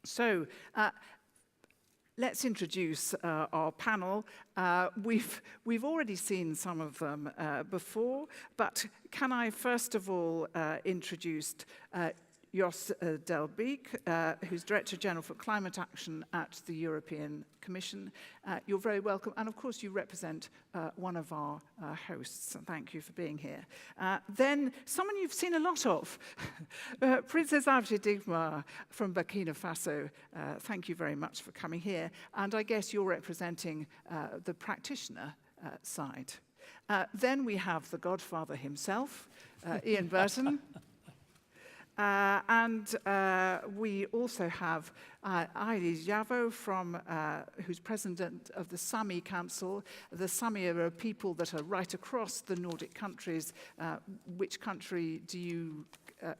So let's introduce our panel. We've already seen some of them before, but can I first of all introduce Jos Delbeke, who's Director General for Climate Action at the European Commission. You're very welcome, and of course you represent one of our hosts, and thank you for being here. Then someone you've seen a lot of, Princess Abze Djigma from Burkina Faso. Thank you very much for coming here, and I guess you're representing the practitioner side. Then we have the godfather himself, Ian Burton. And we also have Aile Jávo, who's president of the Saami Council. The Saami are a people that are right across the Nordic countries. Which country do you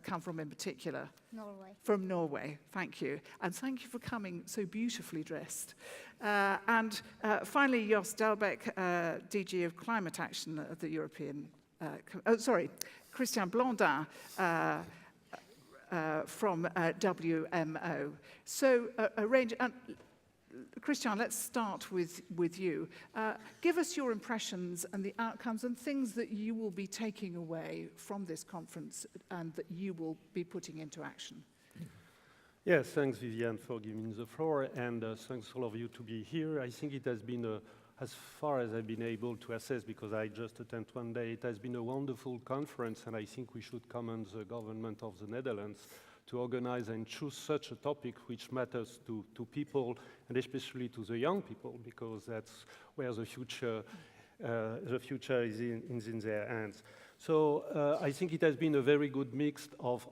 come from in particular? Norway. From Norway, thank you. And thank you for coming so beautifully dressed. And finally, Jos Delbeke, DG of Climate Action at the European... Christian Blondin, from WMO. So a range, and Christian, let's start with you. Give us your impressions and the outcomes and things that you will be taking away from this conference and that you will be putting into action. Yes, thanks Viviane for giving me the floor, and thanks all of you to be here. I think it has been as far as I've been able to assess, because I just attended one day, it has been a wonderful conference, and I think we should commend the government of the Netherlands to organize and choose such a topic which matters to people, and especially to the young people, because that's where the future is in their hands. So I think it has been a very good mix of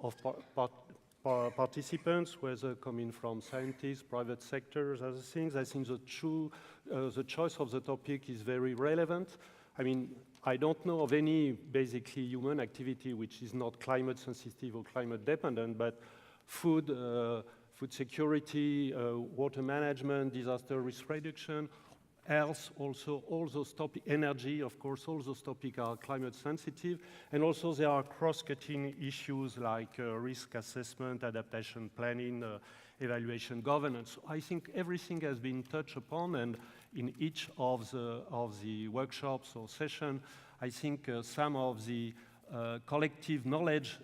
participants, whether coming from scientists, private sectors, other things. I think the choice of the topic is very relevant. I mean, I don't know of any basically human activity which is not climate sensitive or climate dependent, but food security, water management, disaster risk reduction, health, also all those topics, energy, of course, all those topics are climate sensitive. And also there are cross-cutting issues like risk assessment, adaptation planning, evaluation, governance. I think everything has been touched upon, and in each of the workshops or sessions, I think some of the collective knowledge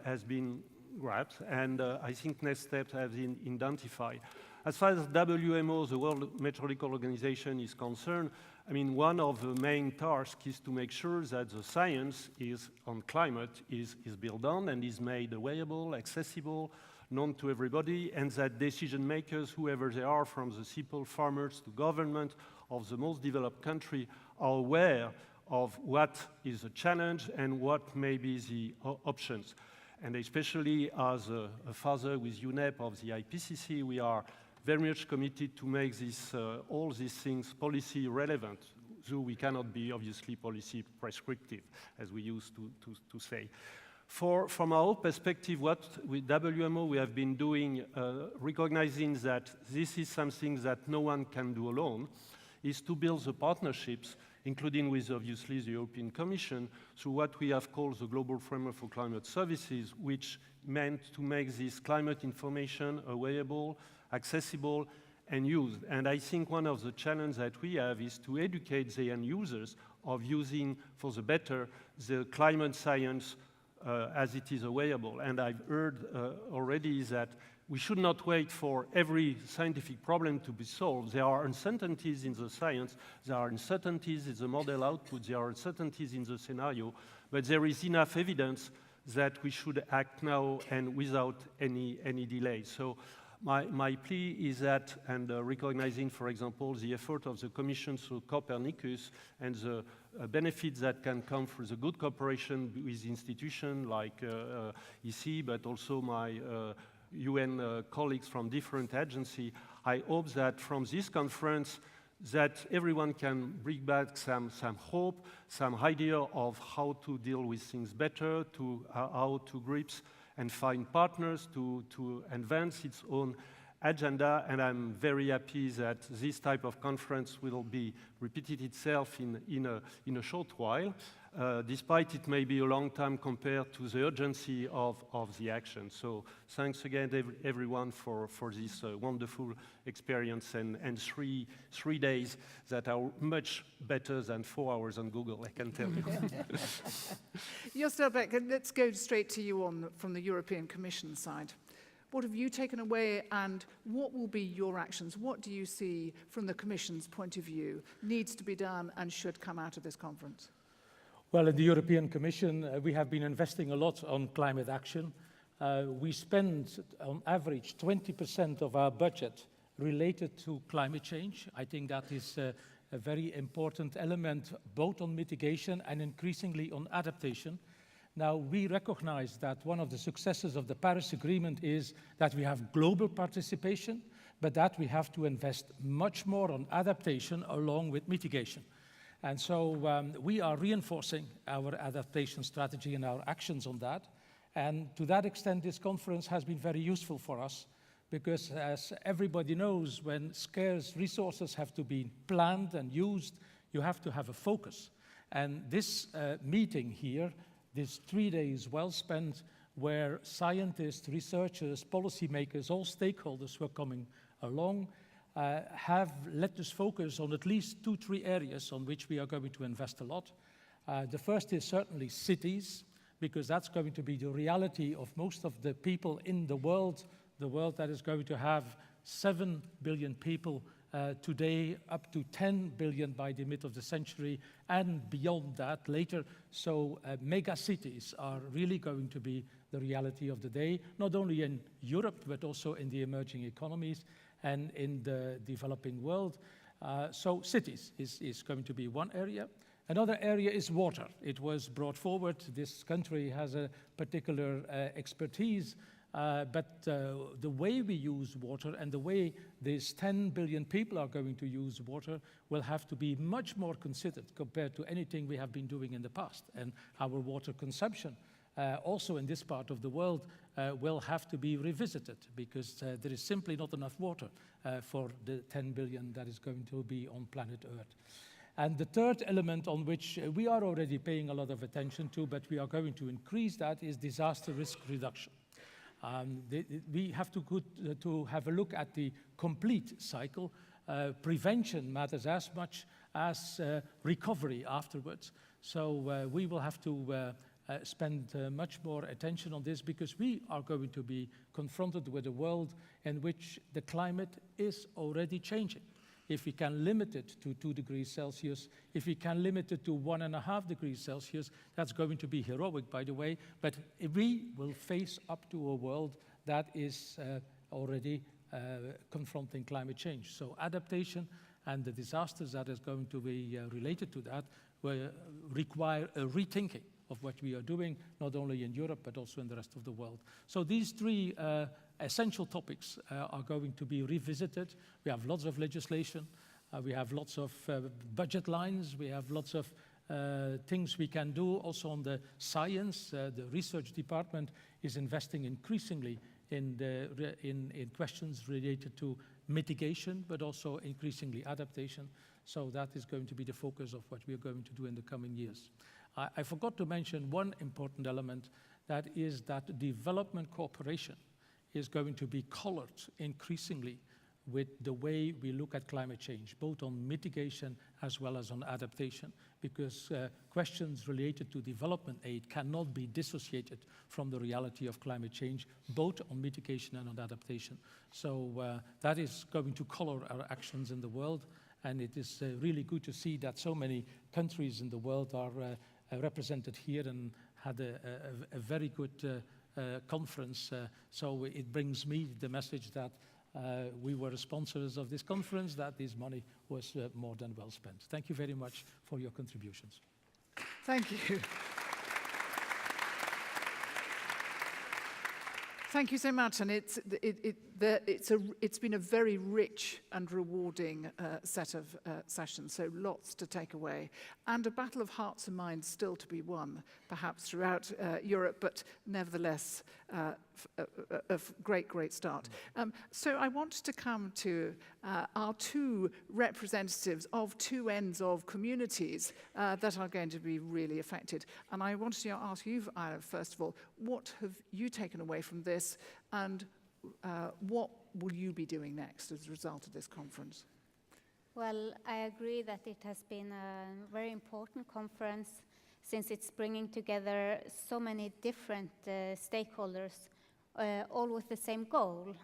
has been grabbed, and I think next steps have been identified. As far as WMO, the World Meteorological Organization, is concerned, I mean, one of the main tasks is to make sure that the science on climate is built on and is made available, accessible, known to everybody, and that decision makers, whoever they are, from the simple farmers to government of the most developed country, are aware of what is the challenge and what may be the options. And especially as a father with UNEP of the IPCC, we are very much committed to make this, all these things policy relevant, though we cannot be obviously policy prescriptive, as we used to say. From our perspective, what with WMO we have been doing, recognizing that this is something that no one can do alone, is to build the partnerships, including with obviously the European Commission, through what we have called the Global Framework for Climate Services, which meant to make this climate information available, accessible, and used. And I think one of the challenges that we have is to educate the end users of using for the better the climate science as it is available. And I've heard already that we should not wait for every scientific problem to be solved. There are uncertainties in the science, there are uncertainties in the model output, there are uncertainties in the scenario, but there is enough evidence that we should act now and without any delay. So my plea is that, and recognizing, for example, the effort of the Commission through Copernicus and the benefits that can come through the good cooperation with institutions like EC, but also my UN colleagues from different agencies, I hope that from this conference that everyone can bring back some hope, some idea of how to deal with things better, how to grips and find partners to advance its own agenda, and I'm very happy that this type of conference will be repeated itself in a short while, despite it may be a long time compared to the urgency of the action. So thanks again, everyone, for this wonderful experience and three days that are much better than 4 hours on Google, I can tell you. Jos Delbeke, let's go straight to you from the European Commission side. What have you taken away, and what will be your actions? What do you see from the Commission's point of view needs to be done and should come out of this conference? Well, in the European Commission, we have been investing a lot on climate action. We spend, on average, 20% of our budget related to climate change. I think that is a very important element, both on mitigation and increasingly on adaptation. Now, we recognize that one of the successes of the Paris Agreement is that we have global participation, but that we have to invest much more on adaptation along with mitigation. And so we are reinforcing our adaptation strategy and our actions on that. And to that extent, this conference has been very useful for us, because as everybody knows, when scarce resources have to be planned and used, you have to have a focus. And this meeting here, this 3 days well spent, where scientists, researchers, policymakers, all stakeholders were coming along, have let us focus on at least 2-3 areas on which we are going to invest a lot. The first is certainly cities, because that's going to be the reality of most of the people in the world that is going to have 7 billion people today, up to 10 billion by the mid of the century, and beyond that later. So mega cities are really going to be the reality of the day, not only in Europe, but also in the emerging economies and in the developing world. So cities is going to be one area. Another area is water. It was brought forward. This country has a particular expertise, but the way we use water and the way these 10 billion people are going to use water will have to be much more considered compared to anything we have been doing in the past. And our water consumption, also in this part of the world, will have to be revisited, because there is simply not enough water for the 10 billion that is going to be on planet Earth. And the third element on which we are already paying a lot of attention to, but we are going to increase that, is disaster risk reduction. We have to have a look at the complete cycle. Prevention matters as much as recovery afterwards. So we will have to spend much more attention on this, because we are going to be confronted with a world in which the climate is already changing. If we can limit it to 2 degrees Celsius, if we can limit it to 1.5 degrees Celsius, that's going to be heroic, by the way, but we will face up to a world that is already confronting climate change. So adaptation and the disasters that is going to be related to that will require a rethinking of what we are doing, not only in Europe, but also in the rest of the world. So these 3 essential topics are going to be revisited. We have lots of legislation, we have lots of budget lines, we have lots of things we can do also on the science. The research department is investing increasingly in questions related to mitigation, but also increasingly adaptation. So that is going to be the focus of what we are going to do in the coming years. I forgot to mention one important element, that is that development cooperation is going to be colored increasingly with the way we look at climate change, both on mitigation as well as on adaptation, because questions related to development aid cannot be dissociated from the reality of climate change, both on mitigation and on adaptation. So that is going to color our actions in the world, and it is really good to see that so many countries in the world are represented here and had a very good conference. So it brings me the message that we were sponsors of this conference, that this money was more than well spent. Thank you very much for your contributions. Thank you. Thank you so much. And it's been a very rich and rewarding set of sessions, so lots to take away. And a battle of hearts and minds still to be won, perhaps throughout Europe, but nevertheless a great start. So I want to come to our two representatives of two ends of communities that are going to be really affected. And I wanted to ask you, Aile, first of all, what have you taken away from this, and what will you be doing next as a result of this conference? Well, I agree that it has been a very important conference since it's bringing together so many different stakeholders, all with the same goal,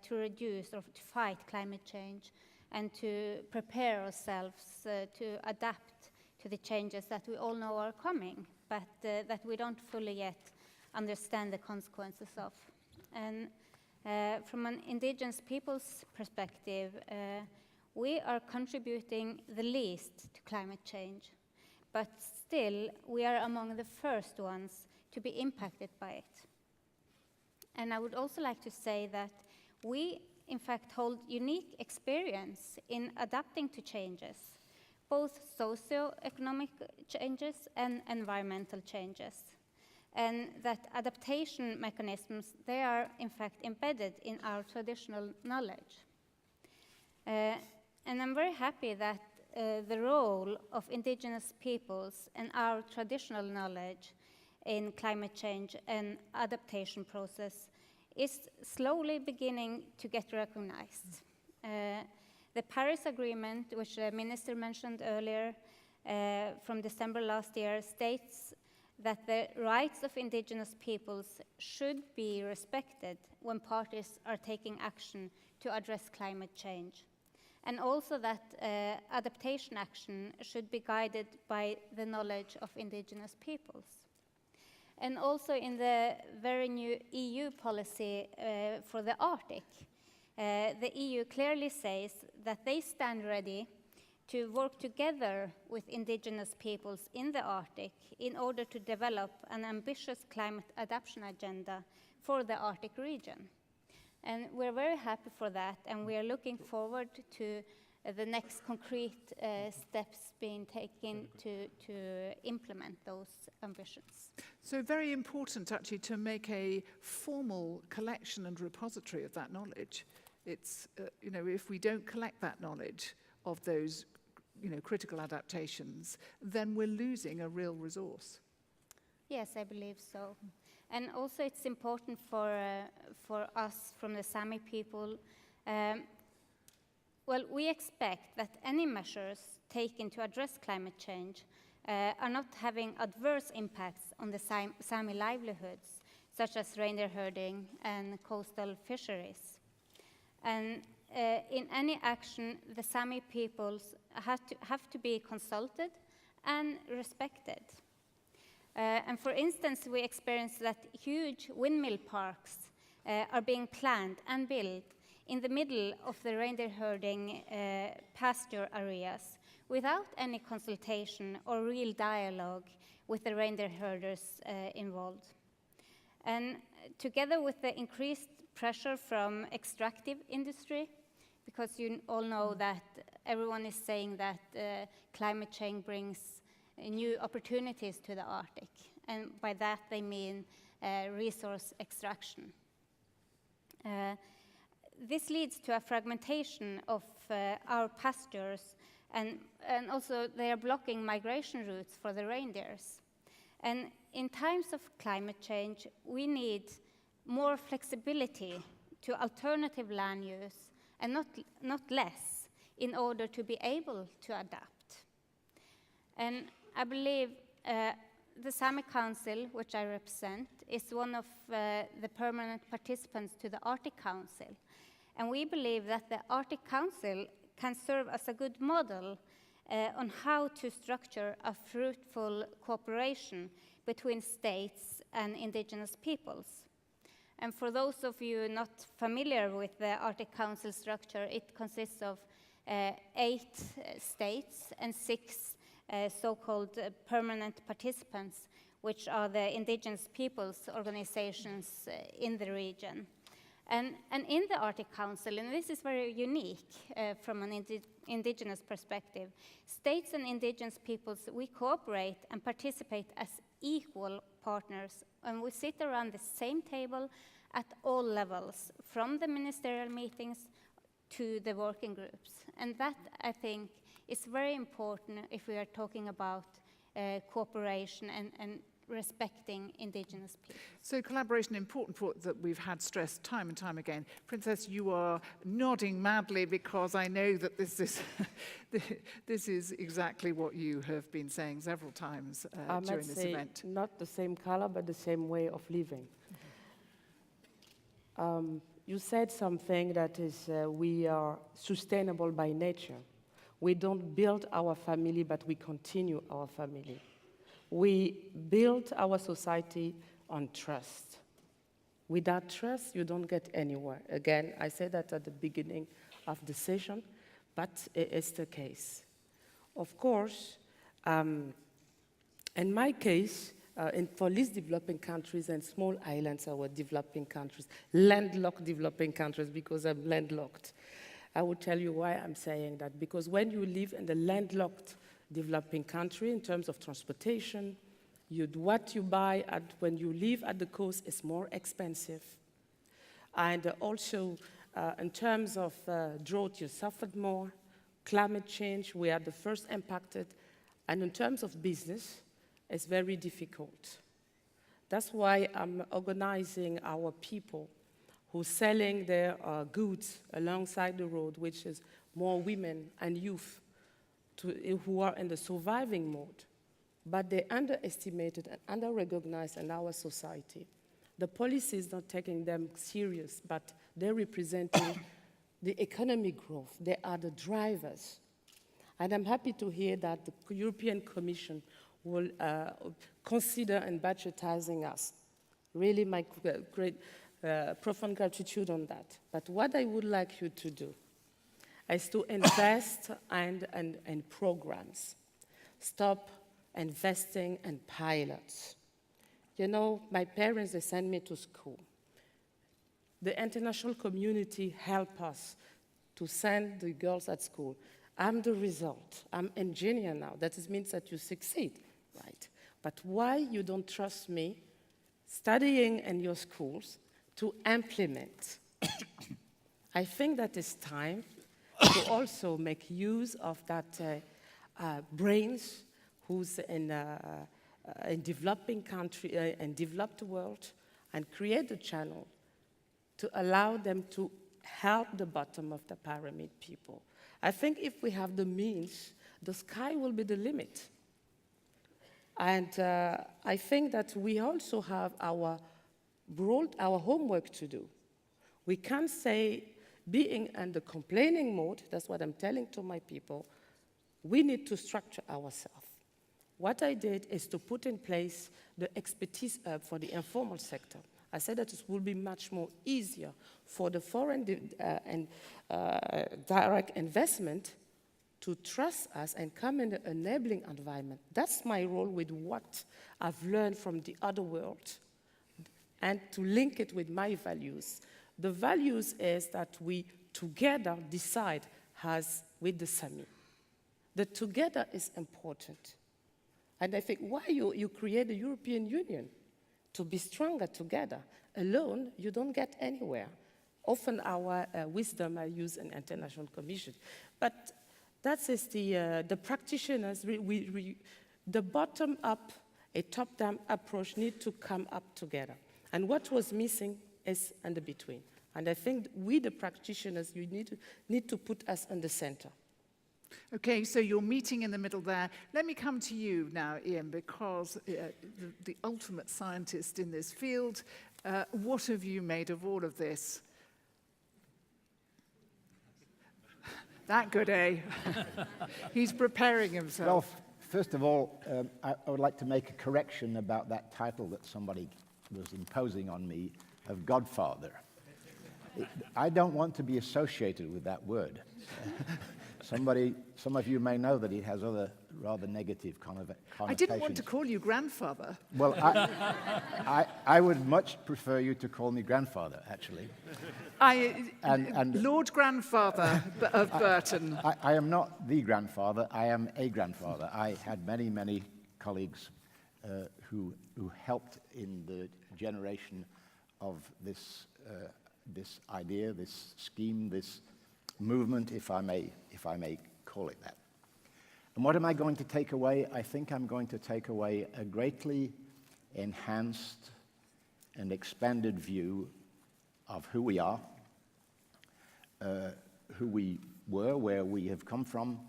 to reduce or to fight climate change and to prepare ourselves to adapt to the changes that we all know are coming, but that we don't fully yet understand the consequences of. And from an indigenous people's perspective, we are contributing the least to climate change, but still we are among the first ones to be impacted by it. And I would also like to say that we, in fact, hold unique experience in adapting to changes, both socio-economic changes and environmental changes. And that adaptation mechanisms, they are in fact embedded in our traditional knowledge. And I'm very happy that the role of indigenous peoples and our traditional knowledge in climate change and adaptation process is slowly beginning to get recognized. The Paris Agreement, which the minister mentioned earlier, from December last year, states that the rights of indigenous peoples should be respected when parties are taking action to address climate change. And also that adaptation action should be guided by the knowledge of indigenous peoples. And also in the very new EU policy for the Arctic, the EU clearly says that they stand ready to work together with indigenous peoples in the Arctic in order to develop an ambitious climate adaptation agenda for the Arctic region. And we're very happy for that, and we are looking forward to the next concrete steps being taken to implement those ambitions. So very important actually to make a formal collection and repository of that knowledge. It's, you know, if we don't collect that knowledge of those, you know, critical adaptations, then we're losing a real resource. Yes, I believe so. And also it's important for us from the Saami people, well, we expect that any measures taken to address climate change are not having adverse impacts on the Saami livelihoods, such as reindeer herding and coastal fisheries. And in any action, the Saami peoples have to be consulted and respected. And for instance, we experience that huge windmill parks are being planned and built in the middle of the reindeer herding pasture areas without any consultation or real dialogue with the reindeer herders involved. And together with the increased pressure from extractive industry, because you all know that everyone is saying that climate change brings new opportunities to the Arctic, and by that they mean resource extraction. This leads to a fragmentation of our pastures, and also they are blocking migration routes for the reindeers. And in times of climate change, we need more flexibility to alternative land use, and not less, in order to be able to adapt. And I believe the Saami Council, which I represent, is one of the permanent participants to the Arctic Council. And we believe that the Arctic Council can serve as a good model on how to structure a fruitful cooperation between states and indigenous peoples. And for those of you not familiar with the Arctic Council structure, it consists of 8 states and 6 so-called permanent participants, which are the indigenous peoples organizations in the region. And in the Arctic Council, and this is very unique from an indigenous perspective, states and indigenous peoples, we cooperate and participate as equal partners, and we sit around the same table at all levels, from the ministerial meetings to the working groups. And that, I think, is very important if we are talking about cooperation and respecting indigenous people. So collaboration, important for that we've had stressed time and time again. Princess, you are nodding madly because I know that this is this is exactly what you have been saying several times during this event. Not the same color, but the same way of living. You said something that is, we are sustainable by nature. We don't build our family, but we continue our family. We build our society on trust. Without trust, you don't get anywhere. Again, I said that at the beginning of the session, but it is the case. Of course, in my case, for least developing countries and small islands, our developing countries, landlocked developing countries, because I'm landlocked. I will tell you why I'm saying that. Because when you live in the landlocked developing country, in terms of transportation, what you buy when you live at the coast is more expensive. And also, in terms of drought, you suffered more. Climate change, we are the first impacted. And in terms of business, it's very difficult. That's why I'm organizing our people who are selling their goods alongside the road, which is more women and youth who are in the surviving mode, but they're underestimated and under-recognized in our society. The policy is not taking them serious, but they're representing the economic growth. They are the drivers. And I'm happy to hear that the European Commission will consider and budgetizing us. Really my great, profound gratitude on that. But what I would like you to do is to invest in programs. Stop investing in pilots. You know, my parents, they sent me to school. The international community helped us to send the girls at school. I'm the result. I'm engineer now. That means that you succeed, right? But why you don't trust me studying in your schools to implement? I think that it's time to also make use of that brains who's in developing country and developed world, and create a channel to allow them to help the bottom of the pyramid people. I think if we have the means, the sky will be the limit. And I think that we also have our homework to do. We can't say, being in the complaining mode, that's what I'm telling to my people, we need to structure ourselves. What I did is to put in place the expertise hub for the informal sector. I said that it will be much more easier for the foreign and direct investment to trust us and come in an enabling environment. That's my role with what I've learned from the other world, and to link it with my values. The values is that we together decide as with the Saami. The together is important. And I think why you create the European Union? To be stronger together. Alone, you don't get anywhere. Often our wisdom are used in international commission. But that is the practitioners, the bottom-up, a top-down approach need to come up together. And what was missing is in the between. And I think we, the practitioners, you need to put us in the center. Okay, so you're meeting in the middle there. Let me come to you now, Ian, because the ultimate scientist in this field, what have you made of all of this? That good, eh? He's preparing himself. Well, first of all, I would like to make a correction about that title that somebody was imposing on me of Godfather. I don't want to be associated with that word. some of you may know that it has other rather negative connotations. I didn't want to call you grandfather. Well, I would much prefer you to call me grandfather, actually. Lord Grandfather of Burton. I am not the grandfather, I am a grandfather. I had many, many colleagues who helped in the generation of this idea, this scheme, this movement, if I may call it that. And what am I going to take away? I think I'm going to take away a greatly enhanced and expanded view of who we are, who we were, where we have come from,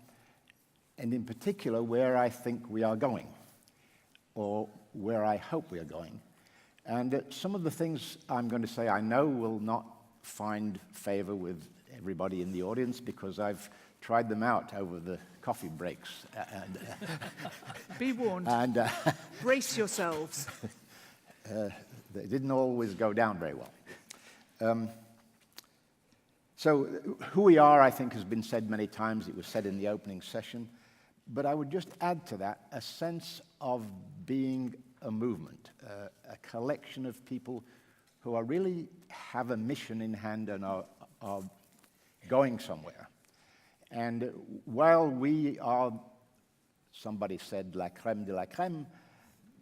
and in particular, where I think we are going, or where I hope we are going. And some of the things I'm going to say I know will not find favor with everybody in the audience because I've tried them out over the coffee breaks. Be warned. And brace yourselves. They didn't always go down very well. So who we are, I think, has been said many times. It was said in the opening session. But I would just add to that a sense of being a movement, a collection of people who are really have a mission in hand and are going somewhere. And while we are, somebody said, la crème de la crème,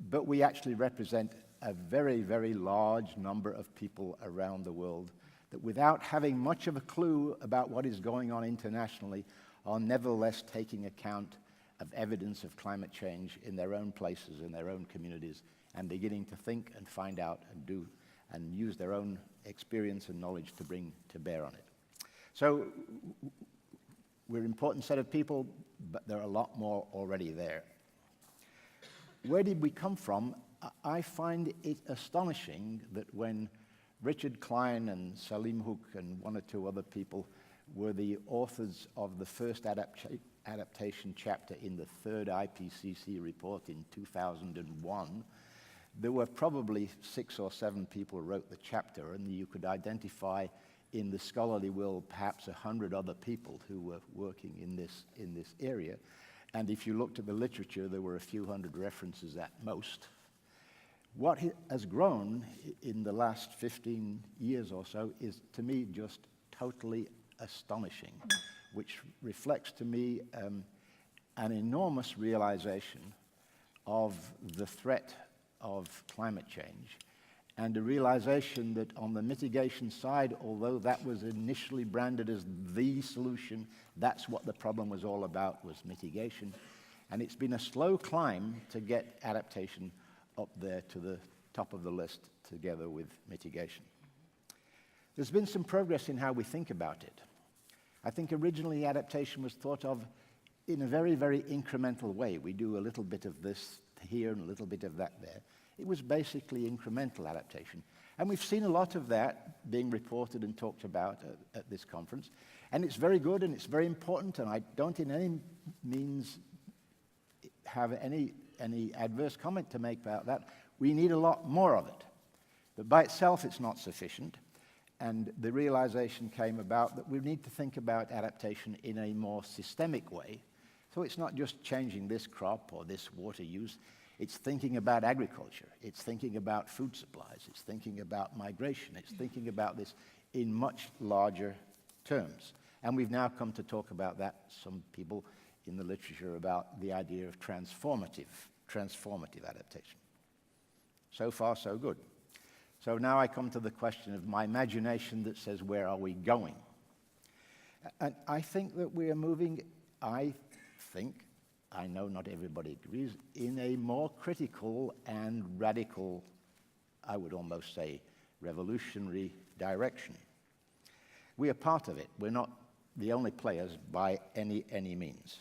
but we actually represent a very, very large number of people around the world that without having much of a clue about what is going on internationally are nevertheless taking account of evidence of climate change in their own places, in their own communities, and beginning to think and find out and do and use their own experience and knowledge to bring to bear on it. So we're an important set of people, but there are a lot more already there. Where did we come from? I find it astonishing that when Richard Klein and Salim Hook and one or two other people were the authors of the first adaptation chapter in the third IPCC report in 2001, there were probably 6 or 7 people who wrote the chapter, and you could identify in the scholarly world perhaps 100 other people who were working in this area. And if you looked at the literature, there were a few hundred references at most. What has grown in the last 15 years or so is, to me, just totally astonishing, which reflects to me an enormous realization of the threat of climate change, and a realization that on the mitigation side, although that was initially branded as the solution, that's what the problem was all about, was mitigation. And it's been a slow climb to get adaptation up there to the top of the list together with mitigation. There's been some progress in how we think about it. I think originally adaptation was thought of in a very, very incremental way. We do a little bit of this here and a little bit of that there. It was basically incremental adaptation. And we've seen a lot of that being reported and talked about at this conference. And it's very good and it's very important, and I don't in any means have any adverse comment to make about that. We need a lot more of it. But by itself, it's not sufficient. And the realization came about that we need to think about adaptation in a more systemic way. So it's not just changing this crop or this water use. It's thinking about agriculture. It's thinking about food supplies. It's thinking about migration. It's thinking about this in much larger terms. And we've now come to talk about that, some people in the literature, about the idea of transformative adaptation. So far, so good. So now I come to the question of my imagination that says, where are we going? And I think that we are moving, I know not everybody agrees, in a more critical and radical, I would almost say, revolutionary direction. We are part of it. We're not the only players by any means.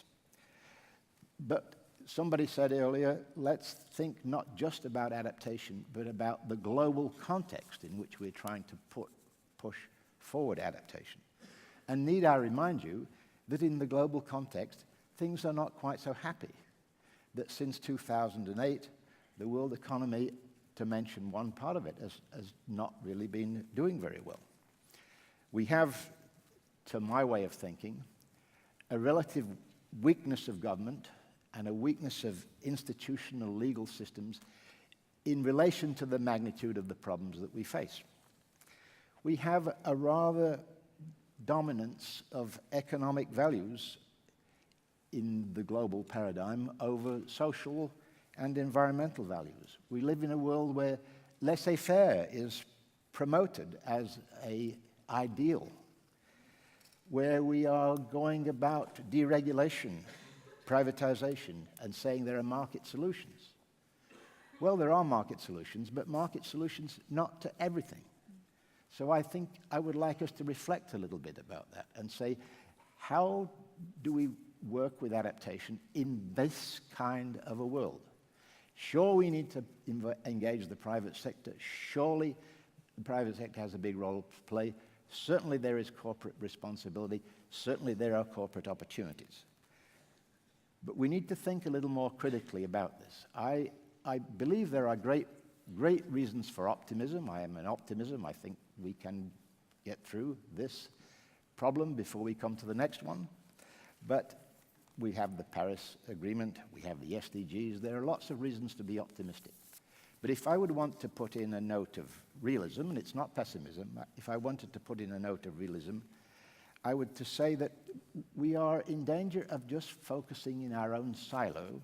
But somebody said earlier, let's think not just about adaptation, but about the global context in which we're trying to push forward adaptation. And need I remind you that in the global context, things are not quite so happy. That since 2008, the world economy, to mention one part of it, has not really been doing very well. We have, to my way of thinking, a relative weakness of government and a weakness of institutional legal systems in relation to the magnitude of the problems that we face. We have a rather dominance of economic values in the global paradigm over social and environmental values. We live in a world where laissez-faire is promoted as an ideal, where we are going about deregulation, privatization, and saying there are market solutions. Well, there are market solutions, but market solutions not to everything. So I think I would like us to reflect a little bit about that and say, how do we work with adaptation in this kind of a world? Sure, we need to engage the private sector. Surely the private sector has a big role to play. Certainly there is corporate responsibility. Certainly there are corporate opportunities. But we need to think a little more critically about this. I believe there are great reasons for optimism. I am an optimism. I think we can get through this problem before we come to the next one. But we have the Paris Agreement, we have the SDGs. There are lots of reasons to be optimistic. But if I would want to put in a note of realism, and it's not pessimism, if I wanted to put in a note of realism, I would to say that we are in danger of just focusing in our own silo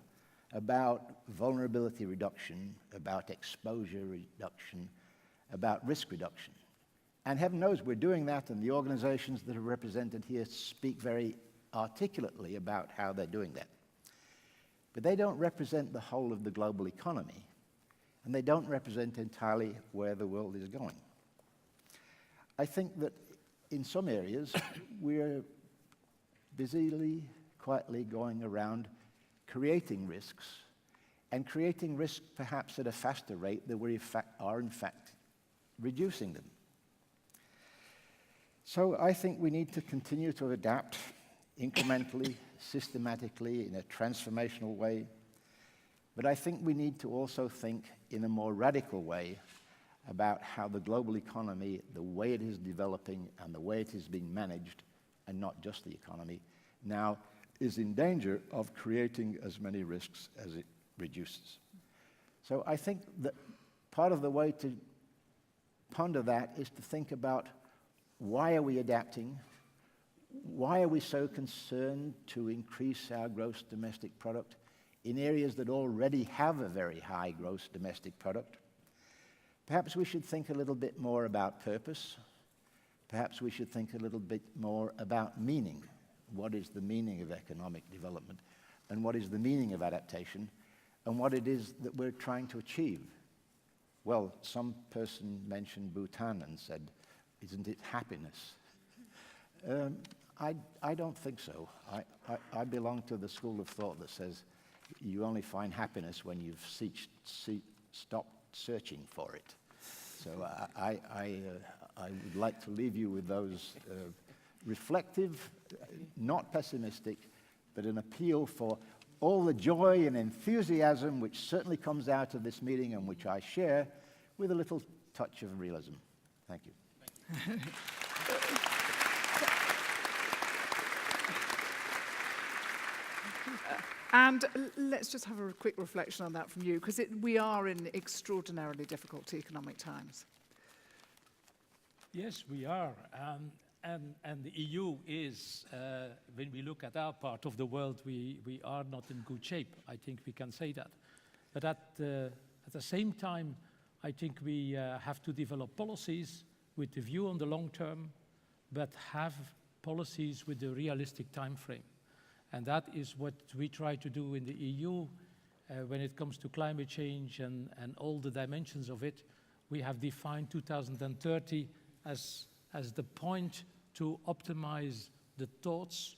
about vulnerability reduction, about exposure reduction, about risk reduction. And heaven knows we're doing that, and the organizations that are represented here speak very articulately about how they're doing that. But they don't represent the whole of the global economy, and they don't represent entirely where the world is going. I think that in some areas, we're busily, quietly going around creating risks, and creating risks perhaps at a faster rate than we are in fact reducing them. So I think we need to continue to adapt incrementally, systematically, in a transformational way. But I think we need to also think in a more radical way about how the global economy, the way it is developing and the way it is being managed, and not just the economy, now is in danger of creating as many risks as it reduces. So I think that part of the way to ponder that is to think about, why are we adapting? Why are we so concerned to increase our gross domestic product in areas that already have a very high gross domestic product? Perhaps we should think a little bit more about purpose. Perhaps we should think a little bit more about meaning. What is the meaning of economic development? And what is the meaning of adaptation? And what it is that we're trying to achieve? Well, some person mentioned Bhutan and said, isn't it happiness? I don't think so. I belong to the school of thought that says you only find happiness when you've stopped searching for it. So I would like to leave you with those reflective, not pessimistic, but an appeal for all the joy and enthusiasm which certainly comes out of this meeting and which I share, with a little touch of realism. Thank you. And let's just have a quick reflection on that from you, because we are in extraordinarily difficult economic times. Yes, we are. And the EU is, when we look at our part of the world, we are not in good shape. I think we can say that. But at the same time, I think we have to develop policies with a view on the long term, but have policies with a realistic time frame. And that is what we try to do in the EU when it comes to climate change and all the dimensions of it. We have defined 2030 as the point to optimize the thoughts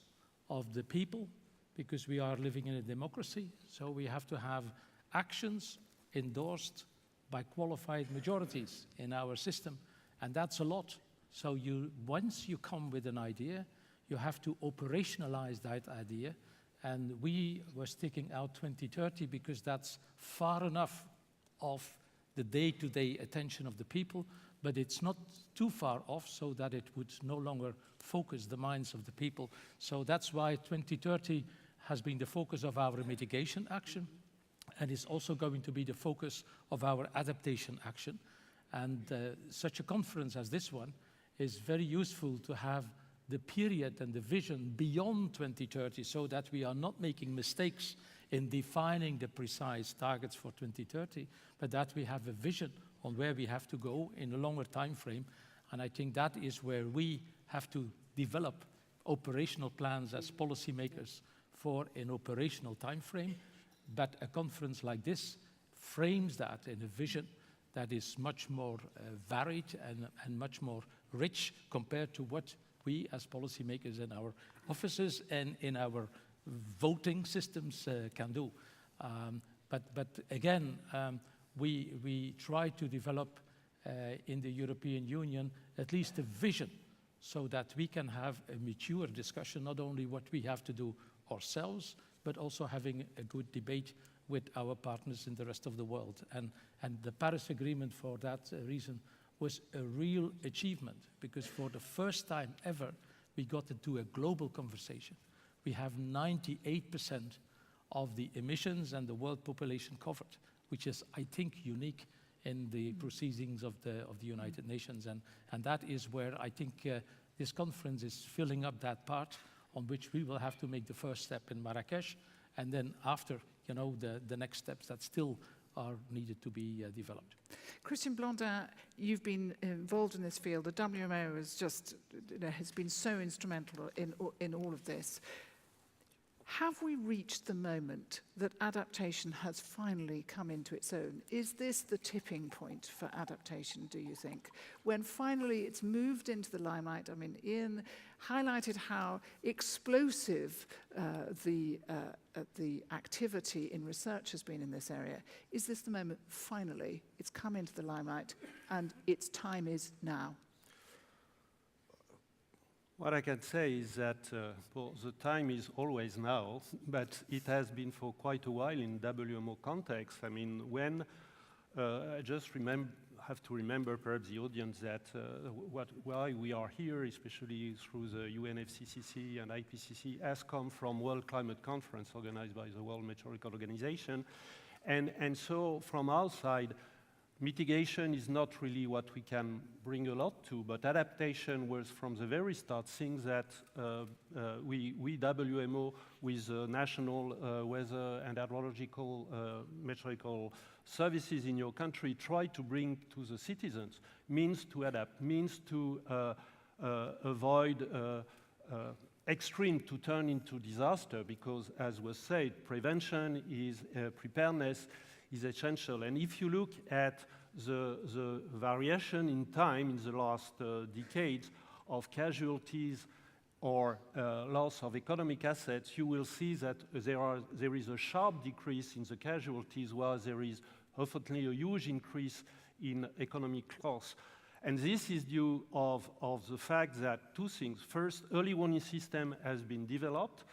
of the people, because we are living in a democracy. So we have to have actions endorsed by qualified majorities in our system. And that's a lot. So once you come with an idea, you have to operationalize that idea. And we were sticking out 2030 because that's far enough off the day-to-day attention of the people, but it's not too far off so that it would no longer focus the minds of the people. So that's why 2030 has been the focus of our mitigation action, and is also going to be the focus of our adaptation action. And such a conference as this one is very useful to have the period and the vision beyond 2030 so that we are not making mistakes in defining the precise targets for 2030, but that we have a vision on where we have to go in a longer time frame. And I think that is where we have to develop operational plans as policymakers for an operational time frame. But a conference like this frames that in a vision that is much more varied and much more rich compared to what we as policymakers in our offices and in our voting systems can do. But again, we try to develop in the European Union at least a vision so that we can have a mature discussion, not only what we have to do ourselves, but also having a good debate with our partners in the rest of the world. And the Paris Agreement, for that reason, was a real achievement, because for the first time ever, we got into a global conversation. We have 98% of the emissions and the world population covered, which is, I think, unique in the proceedings of the United Nations. And that is where I think this conference is filling up that part on which we will have to make the first step in Marrakesh, and then after, you know, the next steps that still are needed to be developed. Christian Blondin, you've been involved in this field. The WMO is just, has been so instrumental in all of this. Have we reached the moment that adaptation has finally come into its own? Is this the tipping point for adaptation, do you think? When finally it's moved into the limelight, I mean, Ian highlighted how explosive the activity in research has been in this area. Is this the moment, finally, it's come into the limelight and its time is now? What I can say is that well, the time is always now, but it has been for quite a while in WMO context. I mean, when I just have to remember perhaps the audience that why we are here, especially through the UNFCCC and IPCC, has come from World Climate Conference organized by the World Meteorological Organization. And so from our side, mitigation is not really what we can bring a lot to, but adaptation was from the very start things that we WMO with national weather and hydrological meteorological services in your country try to bring to the citizens, means to adapt, means to avoid extreme to turn into disaster, because as was said, prevention is preparedness is essential. And if you look at the variation in time in the last decades of casualties or loss of economic assets, you will see that there is a sharp decrease in the casualties, while there is hopefully a huge increase in economic loss. And this is due of the fact that two things. First, early warning system has been developed,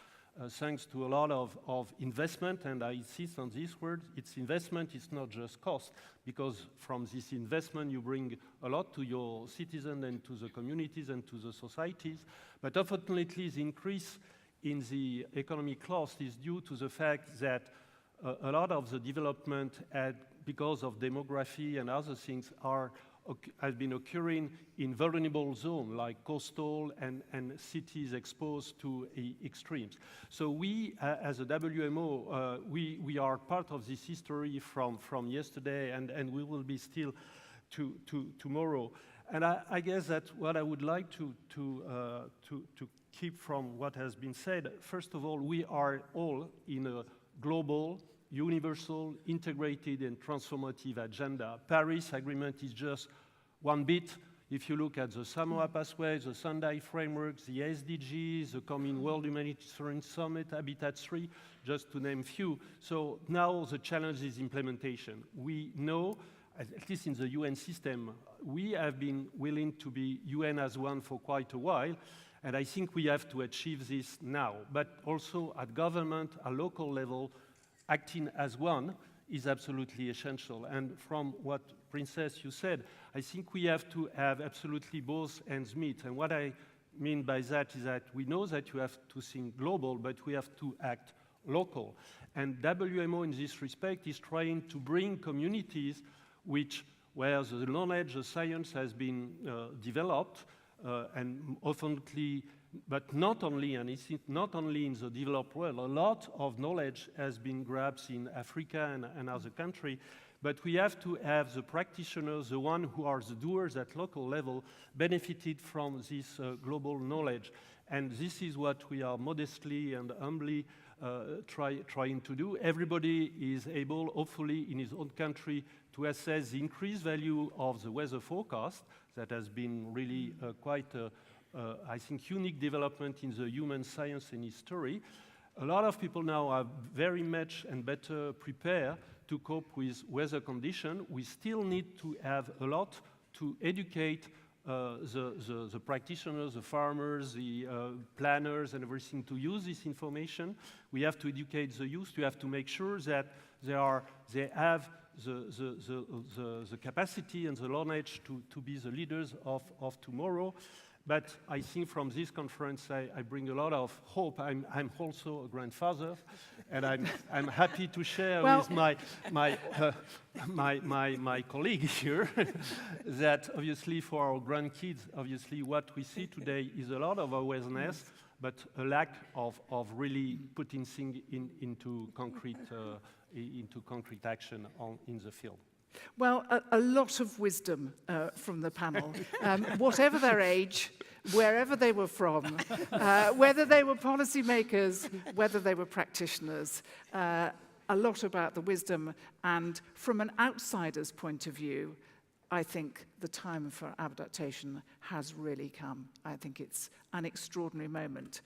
thanks to a lot of investment, and I insist on this word, it's investment, it's not just cost, because from this investment you bring a lot to your citizens and to the communities and to the societies, but unfortunately the increase in the economic cost is due to the fact that a lot of the development, because of demography and other things, has been occurring in vulnerable zones like coastal and cities exposed to extremes. So we, as a WMO, we are part of this history from yesterday, and we will be still tomorrow. And I guess that what I would like to keep from what has been said, first of all, we are all in a global, universal, integrated, and transformative agenda. Paris Agreement is just one bit. If you look at the Samoa Pathway, the Sendai Framework, the SDGs, the coming World Humanitarian Summit, Habitat 3, just to name few. So now the challenge is implementation. We know, at least in the UN system, we have been willing to be UN as one for quite a while, and I think we have to achieve this now. But also at government, at local level, acting as one is absolutely essential. And from what, Princess, you said, I think we have to have absolutely both ends meet. And what I mean by that is that we know that you have to think global, but we have to act local. And WMO in this respect is trying to bring communities where the knowledge, the science has been developed, and often, but not only, and it's not only in the developed world, a lot of knowledge has been grabbed in Africa and other countries, but we have to have the practitioners, the ones who are the doers at local level, benefited from this global knowledge. And this is what we are modestly and humbly trying to do. Everybody is able, hopefully, in his own country, to assess the increased value of the weather forecast. That has been really quite, I think, unique development in the human science and history. A lot of people now are very much and better prepared to cope with weather conditions. We still need to have a lot to educate the practitioners, the farmers, the planners, and everything to use this information. We have to educate the youth. We have to make sure that they have the capacity and the knowledge to be the leaders of tomorrow. But I think from this conference, I bring a lot of hope. I'm also a grandfather, and I'm happy to share with my colleague here that obviously for our grandkids, obviously what we see today is a lot of awareness, but a lack of really putting things into concrete action in the field. Well, a lot of wisdom from the panel, whatever their age, wherever they were from, whether they were policymakers, whether they were practitioners, a lot about the wisdom. And from an outsider's point of view, I think the time for adaptation has really come. I think it's an extraordinary moment.